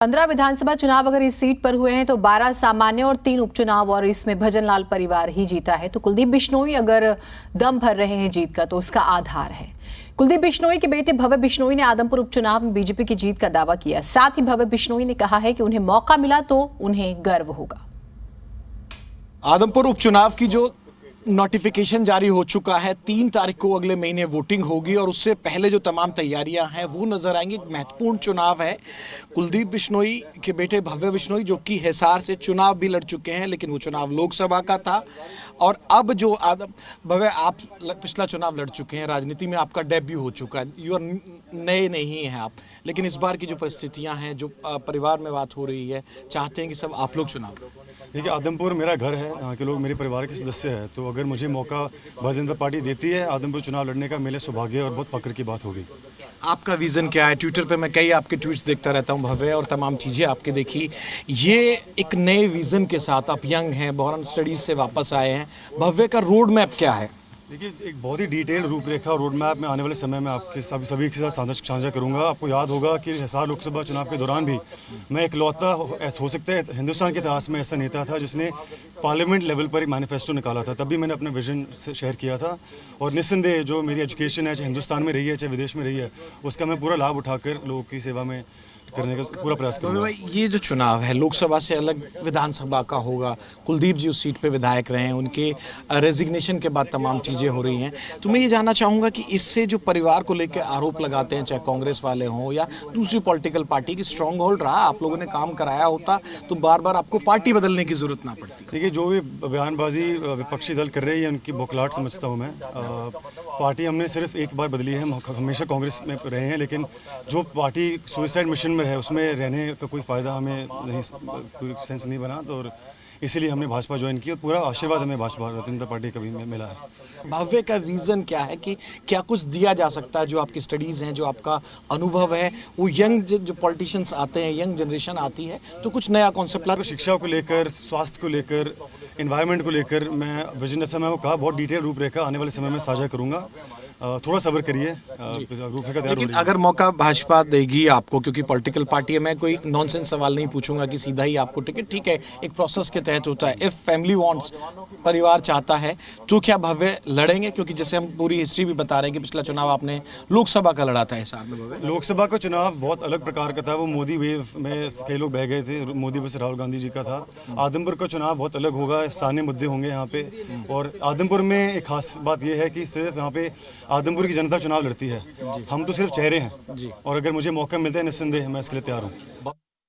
15 विधानसभा चुनाव अगर इस सीट पर हुए हैं तो 12 सामान्य और 3 उपचुनाव और इसमें भजनलाल परिवार ही जीता है। तो कुलदीप बिश्नोई अगर दम भर रहे हैं जीत का तो उसका आधार है। कुलदीप बिश्नोई के बेटे भव्य बिश्नोई ने आदमपुर उपचुनाव में बीजेपी की जीत का दावा किया। साथ ही भव्य बिश्नोई ने कहा है कि उन्हें मौका मिला तो उन्हें गर्व होगा। आदमपुर उपचुनाव की जो नोटिफिकेशन जारी हो चुका है, 3 तारीख को अगले महीने वोटिंग होगी और उससे पहले जो तमाम तैयारियां हैं वो नजर आएंगी। एक महत्वपूर्ण चुनाव है। कुलदीप बिश्नोई के बेटे भव्य बिश्नोई जो कि हिसार से चुनाव भी लड़ चुके हैं, लेकिन वो चुनाव लोकसभा का था। और अब जो भव्य, आप पिछला चुनाव लड़ चुके हैं, राजनीति में आपका डेब्यू हो चुका है, यू नए नहीं हैं आप, लेकिन इस बार की जो परिस्थितियाँ हैं, जो परिवार में बात हो रही है, चाहते हैं कि सब आप लोग चुनाव। देखिए, आदमपुर मेरा घर है, यहाँ के लोग मेरे परिवार के सदस्य हैं, तो अगर मुझे मौका भारतीय जनता पार्टी देती है आदमपुर चुनाव लड़ने का, मेरे सौभाग्य और बहुत फख्र की बात होगी। आपका विज़न क्या है? ट्विटर पे मैं कई आपके ट्वीट्स देखता रहता हूँ भव्य, और तमाम चीज़ें आपके देखी। ये एक नए विज़न के साथ आप यंग हैं, बॉर्न स्टडीज़ से वापस आए हैं, भव्य का रोड मैप क्या है? देखिए, एक बहुत ही डिटेल्ड रूपरेखा और रोड मैप में आने वाले समय में आपके सभी के साथ साझा करूंगा। आपको याद होगा कि हिसार लोकसभा चुनाव के दौरान भी मैं इकलौता हो सकता है हिंदुस्तान के इतिहास में ऐसा नेता था जिसने पार्लियामेंट लेवल पर एक मैनिफेस्टो निकाला था। तभी मैंने अपना विजन से शेयर किया था, और निस्संदेह जो मेरी एजुकेशन है, चाहे हिंदुस्तान में रही है चाहे विदेश में रही है, उसका मैं पूरा लाभ उठाकर लोगों की सेवा में करने का पूरा प्रयास करूंगा। भाई, ये जो चुनाव है लोकसभा से अलग विधानसभा का होगा। कुलदीप जी उस सीट पे विधायक रहे हैं, उनके रेजिग्नेशन के बाद तमाम चीज़ें हो रही हैं। तो मैं ये जानना चाहूँगा कि इससे जो परिवार को लेकर आरोप लगाते हैं, चाहे कांग्रेस वाले हों या दूसरी पॉलिटिकल पार्टी की, स्ट्रॉन्ग होल्ड रहा, आप लोगों ने काम कराया होता तो बार बार आपको पार्टी बदलने की जरूरत ना पड़ती। देखिए, जो भी बयानबाजी विपक्षी दल कर रही है उनकी बौखलाहट समझता हूँ मैं। पार्टी हमने सिर्फ एक बार बदली है, हम हमेशा कांग्रेस में रहे हैं, लेकिन जो पार्टी सुसाइड मिशन में है उसमें रहने का कोई फ़ायदा हमें नहीं, कोई सेंस नहीं बना, तो और इसीलिए हमने भाजपा ज्वाइन की, और पूरा आशीर्वाद हमें भाजपा भारतीय जनता पार्टी का भी मिला है। भव्य का रीज़न क्या है कि क्या कुछ दिया जा सकता है? जो आपकी स्टडीज़ हैं, जो आपका अनुभव है, वो यंग जो पॉलिटिशियंस आते हैं, यंग जनरेशन आती है, तो कुछ नया कॉन्सेप्ट ला। शिक्षा को लेकर, स्वास्थ्य को लेकर, एनवायरनमेंट को लेकर मैं विजन, जैसा मैं वो कहा, बहुत डिटेल रूपरेखा आने वाले समय में साझा करूंगा। थोड़ा सब्र करिए, रूपरेखा तैयार हो रही है। अगर मौका भाजपा देगी आपको, क्योंकि पॉलिटिकल पार्टी है, मैं कोई नॉनसेंस सवाल नहीं पूछूंगा कि सीधा ही आपको टिकट, ठीक है, एक प्रोसेस के तहत होता है। इफ फैमिली वांट्स, परिवार चाहता है, तो क्या भव्य लड़ेंगे? क्योंकि जैसे हम पूरी हिस्ट्री भी बता रहे हैं कि पिछला चुनाव आपने लोकसभा का लड़ा था हिसार में। भव्य, लोकसभा का चुनाव बहुत अलग प्रकार का था, वो मोदी वेव में कई लोग बह गए थे, मोदी वर्सेस राहुल गांधी जी का था। आदमपुर का चुनाव बहुत अलग होगा, स्थानीय मुद्दे होंगे यहाँ पे, और आदमपुर में एक खास बात यह है कि सिर्फ यहाँ पे आदमपुर की जनता चुनाव लड़ती है, हम तो सिर्फ चेहरे हैं, और अगर मुझे मौका मिलता है निस्संदेह मैं इसके लिए तैयार हूँ।